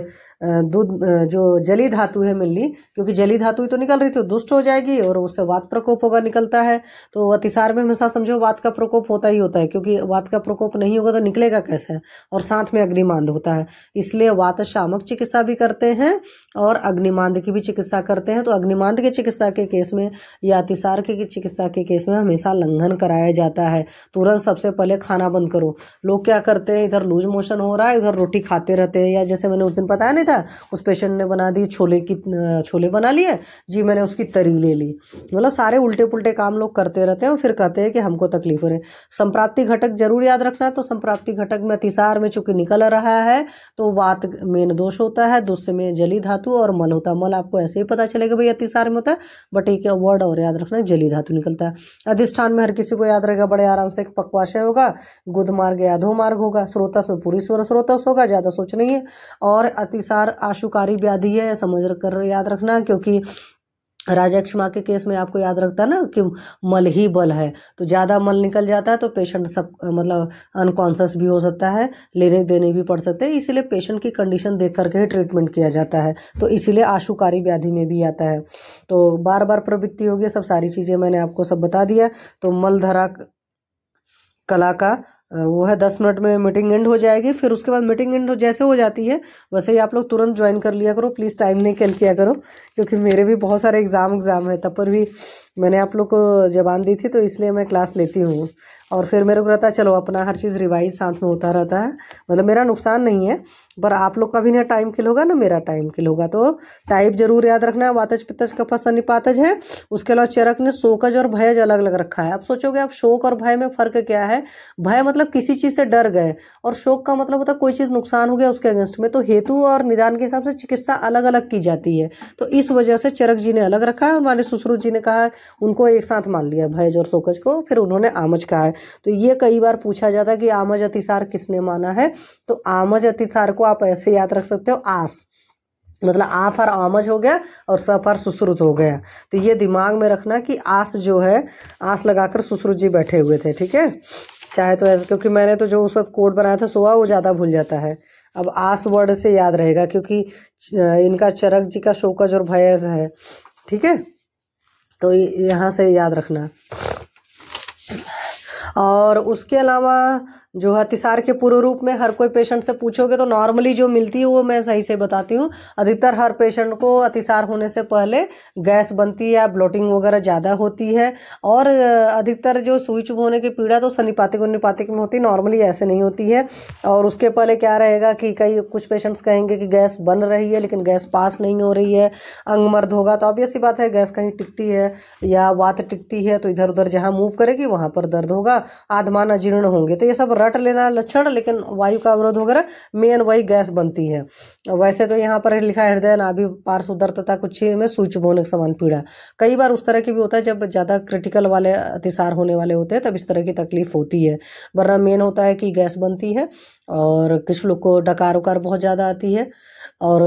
दूध जो जली धातु है मिलनी, क्योंकि जली धातु ही तो निकल रही थी, दुष्ट हो जाएगी और उससे वात प्रकोप होगा, निकलता है। तो अतिसार में हमेशा समझो वात का प्रकोप होता ही होता है, क्योंकि वात का प्रकोप नहीं होगा तो निकलेगा कैसे, और साथ में अग्निमांद होता है, इसलिए वात शामक चिकित्सा भी करते हैं और अग्निमांद की भी चिकित्सा करते हैं। तो अग्निमांद की चिकित्सा के केस में या अतिसार की चिकित्सा के केस में हमेशा लंघन कराया जाता है। तुरंत सबसे पहले खाना बंद करो। लोग क्या करते हैं, इधर लूज मोशन हो रहा है, इधर रोटी खाते रहते हैं, या जैसे मैंने उस दिन बताया नहीं था, उस पेशेंट ने बना दी छोले बना लिए जी, मैंने उसकी तरी ले ली, मतलब सारे उल्टे पुल्टे काम लोग करते रहते हैं और फिर कहते हैं कि हमको तकलीफ हो रही है। संप्राप्ति घटक जरूर याद रखना। तो संप्राप्ति घटक में अतिसार में चूंकि निकल रहा है तो वात मेन दोष होता है, दूसरे में जली धातु और मल होता है। मल आपको ऐसे ही पता चलेगा भाई अतिसार में होता है, बट एक वर्ड और याद रखना, जली धातु निकलता है। अधिष्ठान में हर किसी को याद रहेगा, बड़े आराम से, पक्वाशय होगा, गुद मार्ग या अधो मार्ग होगा, स्रोतस में पूरी स्वर स्रोतस होगा, ज्यादा सोच नहीं है। और अतिसार आशुकारी व्याधि है, समझ कर याद रखना, क्योंकि राजक्षमा के केस में आपको याद रखता है ना कि मल ही बल है, तो ज़्यादा मल निकल जाता है तो पेशेंट सब मतलब अनकॉन्शियस भी हो सकता है, लेने देने भी पड़ सकते हैं, इसीलिए पेशेंट की कंडीशन देख करके ही ट्रीटमेंट किया जाता है। तो इसीलिए आशुकारी व्याधि में भी आता है। तो बार बार प्रवृत्ति होगी, सब सारी चीज़ें मैंने आपको सब बता दिया। तो मलधरा कला का वो है 10 मिनट में मीटिंग एंड हो जाएगी। फिर उसके बाद मीटिंग एंड जैसे हो जाती है वैसे ही आप लोग तुरंत ज्वाइन कर लिया करो, प्लीज़ टाइम नहीं खेल किया करो, क्योंकि मेरे भी बहुत सारे एग्ज़ाम है, तब पर भी मैंने आप लोग को जबान दी थी, तो इसलिए मैं क्लास लेती हूँ। और फिर मेरे को रहता है चलो अपना हर चीज़ रिवाइज साथ में होता रहता है, मतलब मेरा नुकसान नहीं है, पर आप लोग का भी ना टाइम किल होगा ना मेरा टाइम किल होगा। तो टाइप जरूर याद रखना है, वातज पित्तज कफज सन्निपातज है। उसके अलावा चरक ने शोकज और भयज अलग अलग रखा है। अब सोचोगे आप शोक और भय में फ़र्क क्या है। भय मतलब किसी चीज़ से डर गए, और शोक का मतलब होता है कोई चीज़ नुकसान हो गया उसके अगेंस्ट में। तो हेतु और निदान के हिसाब से चिकित्सा अलग अलग की जाती है, तो इस वजह से चरक जी ने अलग रखा है और हमारे सुश्रुत जी ने कहा, उनको एक साथ मान लिया भयज और शोकज को, फिर उन्होंने आमज कहा है। तो ये कई बार पूछा जाता है कि आमज अतिसार किसने माना है। तो आमज अतिसार को आप ऐसे याद रख सकते हो, आस मतलब आ फॉर आमज हो गया और स फॉर सुश्रुत हो गया। तो ये दिमाग में रखना कि आस जो है, आस लगाकर सुश्रुत जी बैठे हुए थे, ठीक है। चाहे तो ऐसे, क्योंकि मैंने तो जो उस वक्त कोड बनाया था सोआ, वो ज़्यादा भूल जाता है। अब आस वर्ड से याद रहेगा, क्योंकि इनका चरक जी का शोकज और भयज है, ठीक है। तो यहाँ से याद रखना। और उसके अलावा जो अतिसार के पूर्व रूप में हर कोई पेशेंट से पूछोगे तो नॉर्मली जो मिलती है वो मैं सही से बताती हूँ। अधिकतर हर पेशेंट को अतिसार होने से पहले गैस बनती है, ब्लोटिंग वगैरह ज़्यादा होती है, और अधिकतर जो सुई चुभ होने की पीड़ा तो सनिपातिक और निपातिक में होती है, नॉर्मली ऐसे नहीं होती है। और उसके पहले क्या रहेगा कि कुछ पेशेंट्स कहेंगे कि गैस बन रही है लेकिन गैस पास नहीं हो रही है, अंगमर्द होगा, तो ऑब्वियस सी बात है गैस कहीं टिकती है या वात टिकती है तो इधर उधर जहाँ मूव करेगी वहाँ पर दर्द होगा, आधमान अजीर्ण होंगे, तो ये सब रट लेना लक्षण, लेकिन वायु का अवरोध वगैरह मेन वही गैस बनती है। वैसे तो यहाँ पर लिखा है हृदय नाभि पार्श्व दर्द तथा कुछ में सुई चुभ होने के समान पीड़ा। कई बार उस तरह की भी होता है जब ज़्यादा क्रिटिकल वाले अतिसार होने वाले होते हैं तब इस तरह की तकलीफ होती है, वरना मेन होता है कि गैस बनती है। और कुछ लोग को डकार उकार बहुत ज़्यादा आती है और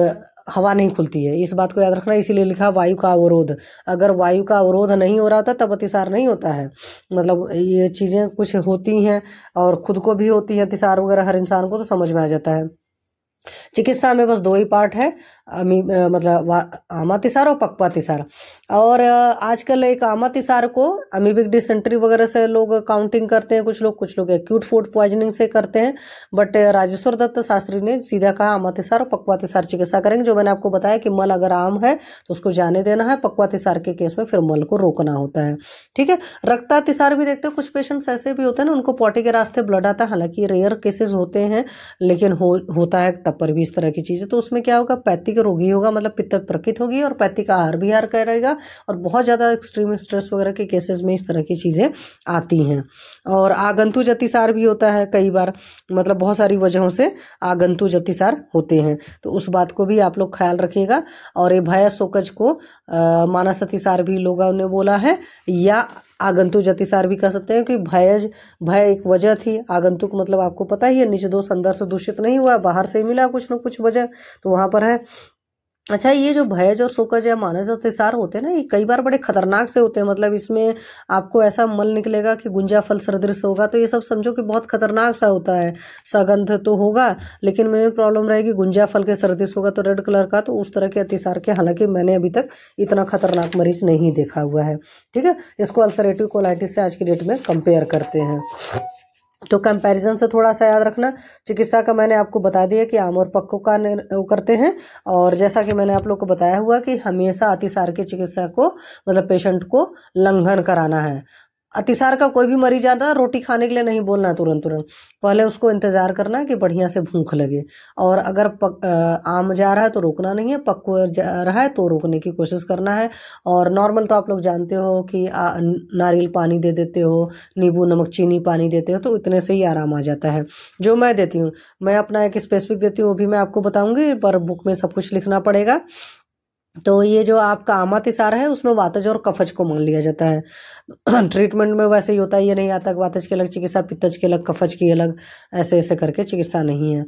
हवा नहीं खुलती है, इस बात को याद रखना, इसीलिए लिखा वायु का अवरोध। अगर वायु का अवरोध नहीं हो रहा था तब अतिसार नहीं होता है, मतलब ये चीज़ें कुछ होती हैं और खुद को भी होती है अतिसार वगैरह हर इंसान को, तो समझ में आ जाता है। चिकित्सा में बस दो ही पार्ट है, मतलब आमातिसार और पक्वातिसार। और आजकल एक आमातिसार को अमीबिक डिसेंट्री वगैरह से लोग काउंटिंग करते हैं, कुछ लोग एक्यूट फूड पॉइजनिंग से करते हैं, बट राजेश्वर दत्त शास्त्री ने सीधा कहा आमातिसार और पक्वातिसार चिकित्सा करेंगे। जो मैंने आपको बताया कि मल अगर आम है तो उसको जाने देना है, पक्वातिसार के केस में फिर मल को रोकना होता है। ठीक है, रक्तातिसार भी देखते हैं, कुछ पेशेंट्स ऐसे भी होते हैं ना उनको पॉटी के रास्ते ब्लड आता है, हालांकि रेयर केसेस होते हैं लेकिन होता है तब पर भी इस तरह की चीज़ें। तो उसमें क्या होगा, पैथिक रोगी होगा, मतलब पित्त प्रकृत होगी और पैथिक आहार विहार करेगा, और बहुत ज़्यादा एक्सट्रीम स्ट्रेस वगैरह के केसेस में इस तरह की चीज़ें आती हैं। और आगंतुज अतिसार भी होता है कई बार, मतलब बहुत सारी वजहों से आगंतुज अतिसार होते हैं, तो उस बात को भी आप लोग ख्याल रखिएगा। और ये भय शोकज को मानस अतिसार भी लोगों ने बोला है, या आगंतुक अतिसार भी कह सकते हैं कि भय एक वजह थी। आगंतुक मतलब आपको पता ही है, निज दोष अंदर से दूषित नहीं हुआ, बाहर से मिला कुछ न कुछ वजह, तो वहां पर है। अच्छा, ये जो भयज और शोकज या मानस अतिसार होते हैं ना, ये कई बार बड़े खतरनाक से होते हैं, मतलब इसमें आपको ऐसा मल निकलेगा कि गुंजा फल सदृश होगा, तो ये सब समझो कि बहुत खतरनाक सा होता है। सगंध तो होगा लेकिन मेन प्रॉब्लम रहेगी गुंजा फल के सदृश होगा, तो रेड कलर का, तो उस तरह के अतिसार के हालांकि मैंने अभी तक इतना खतरनाक मरीज नहीं देखा हुआ है। ठीक है, इसको अल्सरेटिव कोलाइटिस से आज की डेट में कंपेयर करते हैं, तो कंपैरिजन से थोड़ा सा याद रखना। चिकित्सा का मैंने आपको बता दिया कि आम और पक्कों का करते हैं, और जैसा कि मैंने आप लोग को बताया हुआ कि हमेशा अतिसार के चिकित्सा को, मतलब पेशेंट को लंघन कराना है। अतिसार का कोई भी मरीज आता रोटी खाने के लिए नहीं बोलना तुरंत, पहले उसको इंतजार करना कि बढ़िया से भूख लगे, और अगर आम जा रहा है तो रोकना नहीं है, पक्को जा रहा है तो रोकने की कोशिश करना है। और नॉर्मल तो आप लोग जानते हो कि नारियल पानी दे देते हो, नींबू नमक चीनी पानी देते हो, तो इतने से ही आराम आ जाता है। जो मैं देती हूँ, मैं अपना एक स्पेसिफिक देती हूँ, वो भी मैं आपको बताऊंगी, पर बुक में सब कुछ लिखना पड़ेगा। तो ये जो आपका आमातिसार है उसमें वातज और कफज को मान लिया जाता है। ट्रीटमेंट में वैसे ही होता है, ये नहीं आता कि वातज की अलग चिकित्सा, पित्तज की अलग, कफज की अलग, ऐसे ऐसे करके चिकित्सा नहीं है।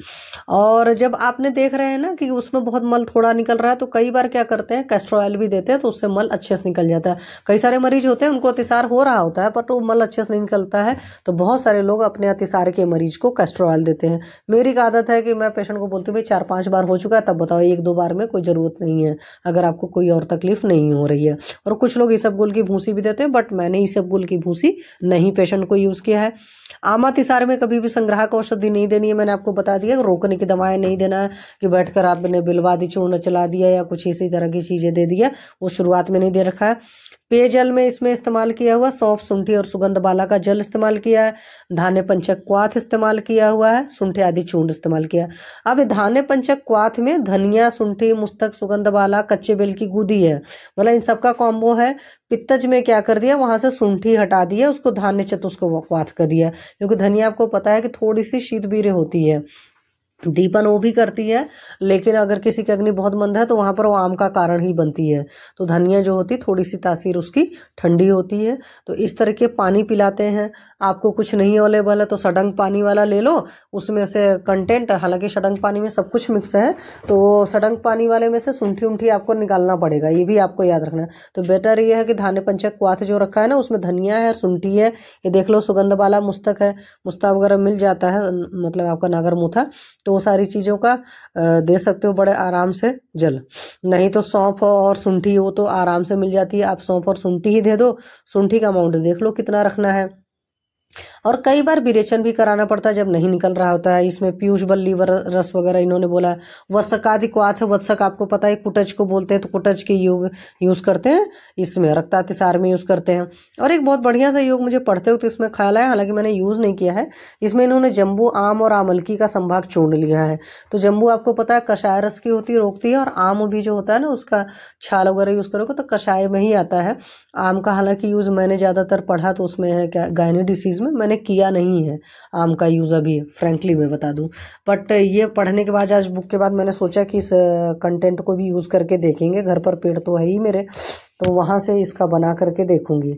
और जब आपने देख रहे हैं ना कि उसमें बहुत मल थोड़ा निकल रहा है, तो कई बार क्या करते हैं, कैस्टर ऑयल भी देते हैं, तो उससे मल अच्छे से निकल जाता है। कई सारे मरीज होते हैं उनको अतिसार हो रहा होता है पर तो मल अच्छे से नहीं निकलता है, तो बहुत सारे लोग अपने अतिसार के मरीज को कैस्टर ऑयल देते हैं। मेरी आदत है कि मैं पेशेंट को बोलती हूँ भाई 4-5 बार हो चुका है तब बताओ, 1-2 बार में कोई ज़रूरत नहीं है अगर आपको कोई और तकलीफ नहीं हो रही है। और कुछ लोग इसबगोल की भूसी भी देते हैं, बट मैंने इसबगोल की भूसी नहीं पेशेंट को यूज़ किया है। आमातिसार में कभी भी संग्राहक औषधि नहीं देनी है, मैंने आपको बता दिया। रोकने की दवाएं नहीं देना है कि बैठकर आपने बिलवादी चूर्ण चला दिया या कुछ इसी तरह की चीज़ें दे दिया, वो शुरुआत में नहीं दे रखा है। पेयजल में इसमें इस्तेमाल किया हुआ सौंफ, शुंठी और सुगंध बाला का जल इस्तेमाल किया है। धान्य पंचक क्वाथ इस्तेमाल किया हुआ है, शुंठी आदि चूर्ण इस्तेमाल किया। अब धान्य पंचक क्वाथ में धनिया, शुंठी, मुस्तक, सुगंध बाला, कच्चे बेल की गूदी है, मतलब इन सबका कॉम्बो है। पित्तज में क्या कर दिया, वहां से शुंठी हटा दिया, उसको धान्य चतुष्क क्वाथ कर दिया, क्योंकि धनिया आपको पता है कि थोड़ी सी शीतवीर्य होती है, दीपन वो भी करती है, लेकिन अगर किसी की अग्नि बहुत मंद है तो वहां पर वो आम का कारण ही बनती है। तो धनिया जो होती है थोड़ी सी तासीर उसकी ठंडी होती है। तो इस तरह के पानी पिलाते हैं। आपको कुछ नहीं अवेलेबल है तो सडंग पानी वाला ले लो, उसमें से कंटेंट, हालांकि सडंग पानी में सब कुछ मिक्स है, तो सडंग पानी वाले में से शुंठी उंठी आपको निकालना पड़ेगा, ये भी आपको याद रखना है। तो बेटर ये है कि धान्य पंचक क्वाथ जो रखा है ना, उसमें धनिया है, शुंठी है, ये देख लो, सुगंध बाला, मुस्तक है, मुस्ता वगैरह मिल जाता है, मतलब आपका नागर मुथा, तो सारी चीज़ों का दे सकते हो बड़े आराम से जल। नहीं तो सौंफ और शुंठी वो तो आराम से मिल जाती है, आप सौंफ और शुंठी ही दे दो। शुंठी का अमाउंट देख लो कितना रखना है। और कई बार विरेचन भी कराना पड़ता है जब नहीं निकल रहा होता है। इसमें पीयूष बल, लीवर रस वगैरह इन्होंने बोला। वत्सकादि क्वाथ, वत्सक आपको पता है कुटज को बोलते हैं, तो कुटज के योग यूज़ करते हैं इसमें, रक्तातिसार में यूज़ करते हैं। और एक बहुत बढ़िया सा योग मुझे पढ़ते हुए तो इसमें ख्याल आया, हालांकि मैंने यूज़ नहीं किया है। इसमें इन्होंने जम्बू, आम और आमलकी का संभाग चूर्ण लिया है। तो जम्बू आपको पता है कषाय रस की होती है, रोकती है, और आम भी जो होता है ना उसका छाल वगैरह यूज़ करोगे तो कषाय में ही आता है। आम का हालांकि यूज़ मैंने ज़्यादातर पढ़ा तो उसमें है क्या, गायनी डिसीज़ में मैंने किया नहीं है आम का यूज़ अभी, फ्रेंकली मैं बता दूं। बट ये पढ़ने के बाद, आज बुक के बाद मैंने सोचा कि इस कंटेंट को भी यूज़ करके देखेंगे। घर पर पेड़ तो है ही मेरे, तो वहाँ से इसका बना करके देखूंगी।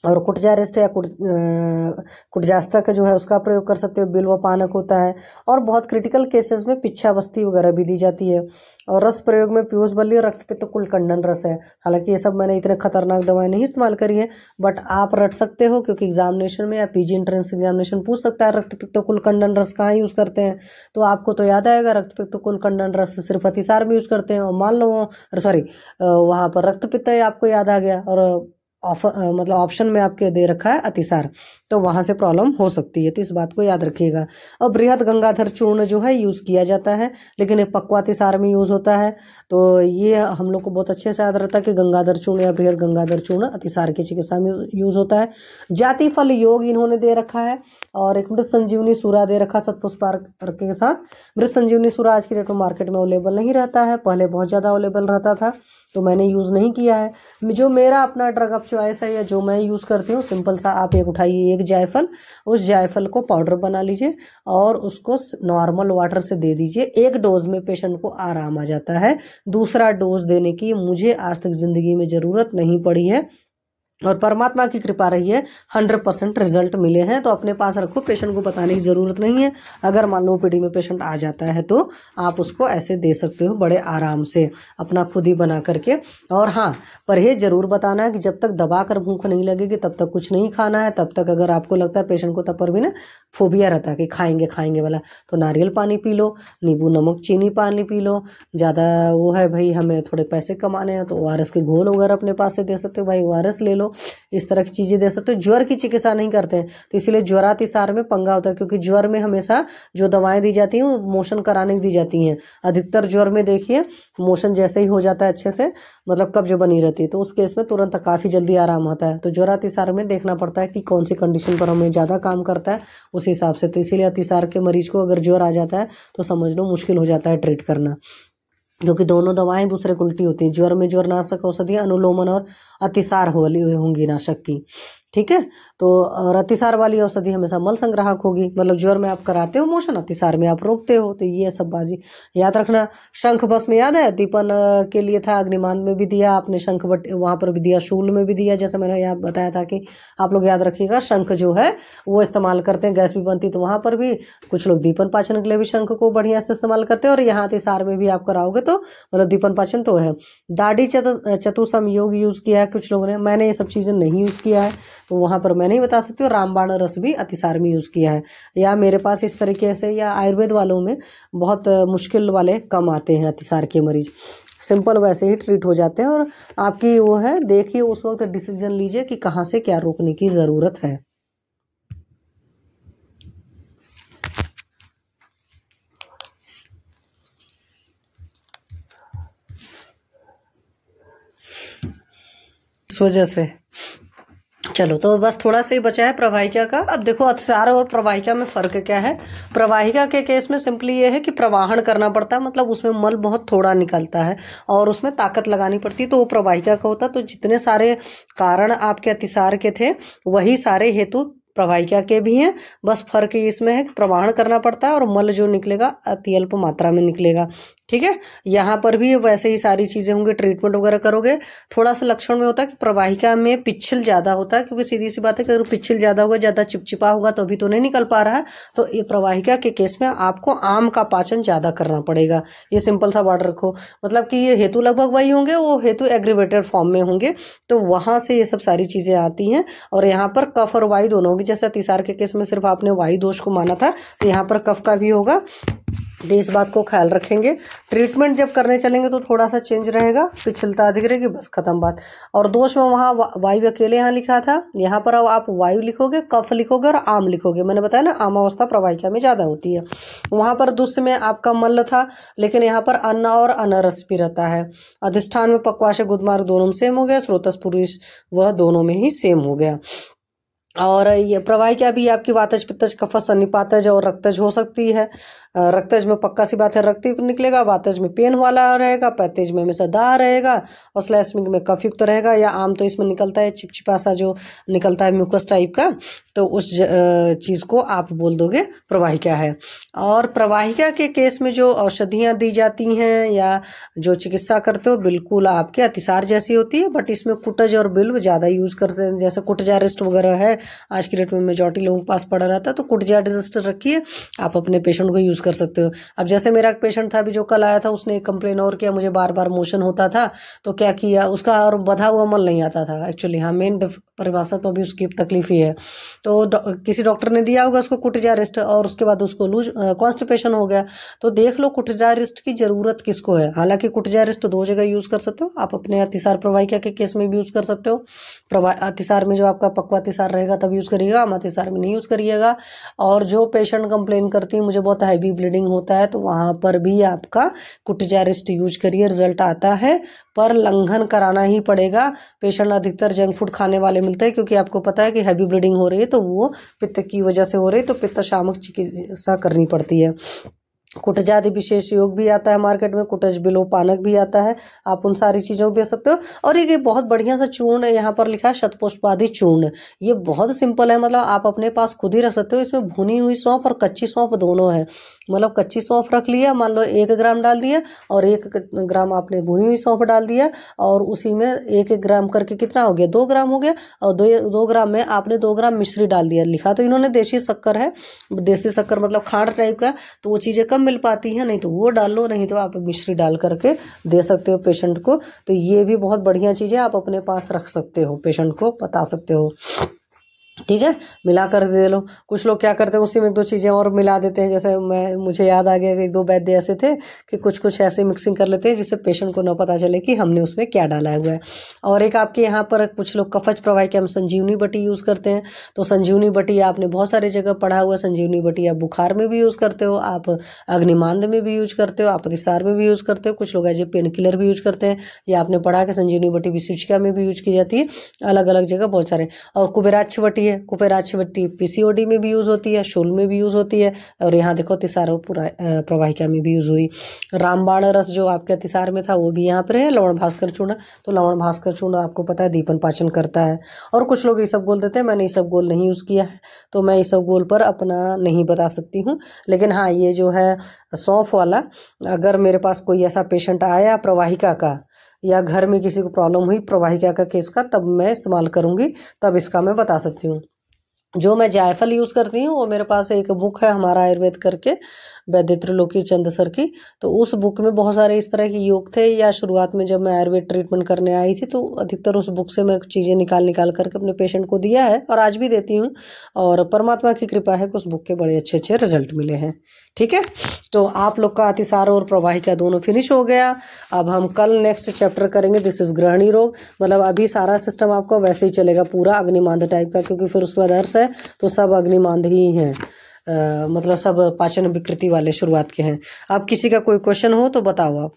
और कुटजारिस्ट या कुटजास्टा का जो है उसका प्रयोग कर सकते हो। बिल्व पानक होता है, और बहुत क्रिटिकल केसेस में पिच्छावस्ती वगैरह भी दी जाती है। और रस प्रयोग में पीयूष बल्ली और रक्तपित्त कुलकंडन रस है। हालांकि ये सब मैंने इतने खतरनाक दवाएं नहीं इस्तेमाल करी है, बट आप रट सकते हो क्योंकि एग्जामिनेशन में या पीजी एंट्रेंस एग्जामिनेशन पूछ सकता है रक्तपित्त कुलकंडन रस कहाँ यूज़ करते हैं। तो आपको तो याद आएगा रक्तपित्त कुलकंडन रस सिर्फ अतिसार में यूज़ करते हैं। और मान लो वहाँ पर रक्तपित्त आपको याद आ गया और मतलब ऑप्शन में आपके दे रखा है अतिसार, तो वहां से प्रॉब्लम हो सकती है, तो इस बात को याद रखिएगा। और बृहद गंगाधर चूर्ण जो है यूज़ किया जाता है, लेकिन ये पक्वातिसार में यूज़ होता है। तो ये हम लोग को बहुत अच्छे से याद रहता है कि गंगाधर चूर्ण या बृहद गंगाधर चूर्ण अतिसार की चिकित्सा में यूज़ होता है। जाति फल योग इन्होंने दे रखा है, और एक मृत संजीवनी सूरा दे रखा सतपुष्पार्क के साथ। मृत संजीवनी सूरा आज की डेट में मार्केट में अवेलेबल नहीं रहता है, पहले बहुत ज़्यादा अवेलेबल रहता था, तो मैंने यूज़ नहीं किया है। जो मेरा अपना ड्रग ऑफ चॉइस है या जो मैं यूज़ करती हूँ, सिंपल सा आप एक उठाइए, एक जायफल, उस जायफल को पाउडर बना लीजिए और उसको नॉर्मल वाटर से दे दीजिए। एक डोज में पेशेंट को आराम आ जाता है। दूसरा डोज देने की मुझे आज तक ज़िंदगी में ज़रूरत नहीं पड़ी है, और परमात्मा की कृपा रही है, 100% रिजल्ट मिले हैं। तो अपने पास रखो, पेशेंट को बताने की ज़रूरत नहीं है। अगर मान लो ओपीडी में पेशेंट आ जाता है तो आप उसको ऐसे दे सकते हो बड़े आराम से, अपना खुद ही बना करके। और हाँ, परहेज ज़रूर बताना है कि जब तक दबा कर भूख नहीं लगेगी तब तक कुछ नहीं खाना है। तब तक अगर आपको लगता है पेशेंट को, तब पर भी ना फोबिया रहता है कि खाएंगे वाला, तो नारियल पानी पी लो, नींबू नमक चीनी पानी पी लो। ज़्यादा वो है भाई हमें थोड़े पैसे कमाने हैं तो ORS के घोल वगैरह अपने पास से दे सकते हो, भाई ORS ले लो, इस तरह की चीज़ें दे सकते हो। ज्वर की चिकित्सा नहीं करते हैं, तो इसीलिए ज्वरातिसार में पंगा होता है, क्योंकि ज्वर में हमेशा जो दवाएं दी जाती हैं वो मोशन कराने की दी जाती हैं। अधिकतर ज्वर में देखिए मोशन जैसे ही हो जाता है अच्छे से, मतलब कब्ज बनी रहती है, तो उस केस में तुरंत काफ़ी जल्दी आराम होता है। तो ज्वरातिसार में देखना पड़ता है कि कौन सी कंडीशन पर हमें ज़्यादा काम करता है उस हिसाब से। तो इसीलिए अतिसार के मरीज को अगर ज्वर आ जाता है तो समझ लो मुश्किल हो जाता है ट्रीट करना, क्योंकि दोनों दवाएं दूसरे को उल्टी होती है। ज्वर में ज्वर नाशक औषधियाँ अनुलोमन और अतिसार होंगी नाशक की, ठीक है। तो और अतिसार वाली औषधि हमेशा मल संग्राहक होगी, मतलब ज्वर में आप कराते हो मोशन, अतिसार में आप रोकते हो। तो ये सब बाजी याद रखना। शंख भस्म याद है, दीपन के लिए था, अग्निमान में भी दिया आपने, शंख बट वहाँ पर भी दिया, शूल में भी दिया, जैसे मैंने यहाँ बताया था कि आप लोग याद रखिएगा। शंख जो है वो इस्तेमाल करते हैं, गैस भी बनती तो वहाँ पर भी। कुछ लोग दीपन पाचन के लिए भी शंख को बढ़िया से इस्तेमाल करते हैं, और यहाँ अतिसार में भी आप कराओगे तो मतलब दीपन पाचन तो है। दाढ़ी चतुसम योग यूज़ किया है कुछ लोगों ने, मैंने ये सब चीज़ें नहीं यूज़ किया है, तो वहाँ पर मैं नहीं बता सकती हूँ। रामबाण रस भी अतिसार में यूज़ किया है, या मेरे पास इस तरीके से, या आयुर्वेद वालों में बहुत मुश्किल वाले कम आते हैं अतिसार के मरीज, सिंपल वैसे ही ट्रीट हो जाते हैं। और आपकी वो है, देखिए उस वक्त डिसीजन लीजिए कि कहाँ से क्या रोकने की ज़रूरत है। इस वजह से चलो, तो बस थोड़ा सा ही बचा है प्रवाहिका का। अब देखो अतिसार और प्रवाहिका में फ़र्क क्या है। प्रवाहिका के केस में सिंपली ये है कि प्रवाहन करना पड़ता है, मतलब उसमें मल बहुत थोड़ा निकलता है और उसमें ताकत लगानी पड़ती है, तो वो प्रवाहिका का होता है। तो जितने सारे कारण आपके अतिसार के थे वही सारे हेतु प्रवाहिका के भी हैं, बस फर्क इसमें है कि प्रवाहन करना पड़ता है और मल जो निकलेगा अति अल्प मात्रा में निकलेगा, ठीक है। यहाँ पर भी वैसे ही सारी चीज़ें होंगी, ट्रीटमेंट वगैरह करोगे। थोड़ा सा लक्षण में होता है कि प्रवाहिका में पिच्छल ज़्यादा होता है, क्योंकि सीधी सी बात है कि अगर पिच्छल ज़्यादा होगा, ज़्यादा चिपचिपा होगा तो अभी तो नहीं निकल पा रहा है। तो ये प्रवाहिका के केस में आपको आम का पाचन ज़्यादा करना पड़ेगा। ये सिंपल सा वर्ड रखो, मतलब कि ये हेतु लगभग वही होंगे, वो हेतु एग्रीवेटेड फॉर्म में होंगे, तो वहाँ से ये सब सारी चीज़ें आती हैं। और यहाँ पर कफ और वायु दोनों होगी, जैसे अतिसार के केस में सिर्फ आपने वायु दोष को माना था, तो यहाँ पर कफ का भी होगा तो इस बात को ख्याल रखेंगे। ट्रीटमेंट जब करने चलेंगे तो थोड़ा सा चेंज रहेगा, पिछलता अधिक रहेगी, बस खत्म बात। और दोष में वहाँ वायु अकेले यहाँ लिखा था, यहाँ पर अब आप वायु लिखोगे, कफ लिखोगे और आम लिखोगे। मैंने बताया ना आमावस्था प्रवाहिका में ज़्यादा होती है। वहाँ पर दुष्ट में आपका मल्ल था, लेकिन यहाँ पर अन्न और अनरस भी रहता है। अधिष्ठान में पक्वाश गुदमार्ग दोनों में सेम हो गया, स्रोतस पुरुष वह दोनों में ही सेम हो गया। और ये प्रवाहिका भी आपकी वातज पित्तज कफज सन्निपातज और रक्तज हो सकती है। रक्तज में पक्का सी बात है रक्त युक्त निकलेगा, वातज में पेन वाला रहेगा, पैतेज में हमेशा दाह रहेगा और स्लैस्मिक में कफ युक्त रहेगा। या आम तो इसमें निकलता है चिपचिपा सा जो निकलता है म्यूकस टाइप का, तो उस चीज़ को आप बोल दोगे प्रवाहिका है। और प्रवाहिका के केस में जो औषधियाँ दी जाती हैं या जो चिकित्सा करते हो बिल्कुल आपके अतिसार जैसी होती है, बट इसमें कुटज और बिल्व ज़्यादा यूज़ करते हैं। जैसे कुटजारिस्ट वगैरह है, आज की डेट में मेजॉरिटी लोगों के पास पड़ा रहता है, तो कुटजारिस्ट रखिए, आप अपने पेशेंट को यूज़ कर सकते हो। अब जैसे मेरा एक पेशेंट था अभी जो कल आया था, उसने एक कंप्लेन और किया, मुझे बार बार मोशन होता था, तो क्या किया उसका, और बधा हुआ मल नहीं आता था एक्चुअली। हाँ, मेन परिभाषा तो अभी उसकी तकलीफ ही है। तो किसी डॉक्टर ने दिया होगा उसको कुटजारिस्ट, और उसके बाद उसको लूज कॉन्स्टिपेशन हो गया। तो देख लो कुटजारिस्ट की ज़रूरत किसको है। हालांकि कुटजारिस्ट दो जगह यूज़ कर सकते हो, आप अपने अतिसार प्रवाहिका के केस में भी यूज़ कर सकते हो। अतिसार में जो आपका पक्वा अतिसार रहेगा तब यूज़ करिएगा, आम अतिसार में नहीं यूज़ करिएगा। और जो पेशेंट कंप्लेन करती है मुझे बहुत हैवी ब्लीडिंग होता है, तो वहाँ पर भी आपका कुटजारिस्ट यूज करिए, रिजल्ट आता है। पर लंघन कराना ही पड़ेगा। पेशेंट अधिकतर जंक फूड खाने वाले मिलते हैं, क्योंकि आपको पता है कि हैवी ब्लीडिंग हो रही है तो वो पित्त की वजह से हो रही है, तो पित्त शामक चिकित्सा करनी पड़ती है। कुटजादि विशेष योग भी आता है मार्केट में, कुटज बिलो पानक भी आता है, आप उन सारी चीज़ों को दे सकते हो। और एक बहुत बढ़िया सा चूर्ण है, यहाँ पर लिखा है शतपुष्पादि चूर्ण। ये बहुत सिंपल है, मतलब आप अपने पास खुद ही रख सकते हो। इसमें भुनी हुई सौंफ और कच्ची सौंफ दोनों है। मतलब कच्ची सौंफ रख लिया, मान लो 1 ग्राम डाल दिया, और 1 ग्राम आपने भुनी हुई सौंफ डाल दिया, और उसी में 1-1 ग्राम करके कितना हो गया, 2 ग्राम हो गया। और 2 ग्राम में आपने 2 ग्राम मिश्री डाल दिया। लिखा तो इन्होंने देसी शक्कर है, देसी शक्कर मतलब खांड टाइप का, तो वो चीज़ें कम मिल पाती है, नहीं तो वो डाल लो, नहीं तो आप मिश्री डाल करके दे सकते हो पेशेंट को। तो ये भी बहुत बढ़िया चीज़ है, आप अपने पास रख सकते हो, पेशेंट को बता सकते हो। ठीक है, मिला कर दे लो। कुछ लोग क्या करते हैं उसी में 1-2 चीज़ें और मिला देते हैं। जैसे मुझे याद आ गया कि 1-2 वैद्य ऐसे थे कि कुछ ऐसे मिक्सिंग कर लेते हैं जिससे पेशेंट को ना पता चले कि हमने उसमें क्या डाला हुआ है। और एक आपके यहाँ पर कुछ लोग कफज प्रवाहिका में संजीवनी बटी यूज़ करते हैं। तो संजीवनी बटी आपने बहुत सारी जगह पढ़ा हुआ, संजीवनी बटी आप बुखार में भी यूज़ करते हो, आप अग्निमांद में भी यूज करते हो, आप अतिसार में भी यूज़ करते हो, कुछ लोग एज ए पेन किलर भी यूज करते हैं। या आपने पढ़ा कि संजीवनी बटी विसूचिका में भी यूज की जाती है, अलग अलग जगह बहुत सारे। और कुबेराक्ष बटी है, कुबेराक्ष बटी पीसीओडी में भी यूज़ होती है, शूल में भी यूज़ होती है, और यहाँ देखो अतिसार प्रवाहिका में भी यूज़ हुई। रामबाण रस जो आपके अतिसार में था वो भी यहाँ पर है। लवण भास्कर चूर्ण, तो लवण भास्कर चूर्ण आपको पता है दीपन पाचन करता है। और कुछ लोग इसबगोल देते हैं, मैंने इसबगोल नहीं यूज़ किया है, तो मैं इसबगोल पर अपना नहीं बता सकती हूँ। लेकिन हाँ, ये जो है सौंफ वाला, अगर मेरे पास कोई ऐसा पेशेंट आया प्रवाहिका का, या घर में किसी को प्रॉब्लम हुई प्रवाहिका का केस का, तब मैं इस्तेमाल करूँगी, तब इसका मैं बता सकती हूँ। जो मैं जायफल यूज़ करती हूँ वो मेरे पास एक बुक है हमारा आयुर्वेद करके, वैद्य त्रिलोकी चंद सर की। तो उस बुक में बहुत सारे इस तरह के योग थे, या शुरुआत में जब मैं आयुर्वेद ट्रीटमेंट करने आई थी तो अधिकतर उस बुक से मैं चीज़ें निकाल करके अपने पेशेंट को दिया है, और आज भी देती हूँ। और परमात्मा की कृपा है कि उस बुक के बड़े अच्छे अच्छे रिजल्ट मिले हैं। ठीक है, तो आप लोग का अतिसार और प्रवाहिका दोनों फिनिश हो गया। अब हम कल नेक्स्ट चैप्टर करेंगे, दिस इज ग्रहणी रोग। मतलब अभी सारा सिस्टम आपका वैसे ही चलेगा पूरा अग्निमांद टाइप का, क्योंकि फिर उसके बाद अर्श है तो सब अग्निमांद ही हैं। मतलब सब पाचन विकृति वाले शुरुआत के हैं। अब किसी का कोई क्वेश्चन हो तो बताओ आप।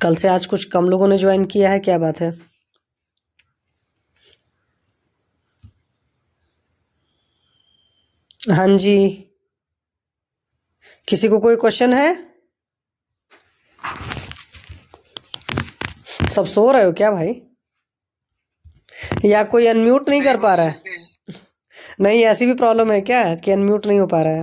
कल से आज कुछ कम लोगों ने ज्वाइन किया है, क्या बात है? हाँ जी, किसी को कोई क्वेश्चन है? सब सो रहे हो क्या भाई, या कोई अनम्यूट नहीं कर पा रहा है? नहीं, ऐसी भी प्रॉब्लम है क्या कि अनम्यूट नहीं हो पा रहा है?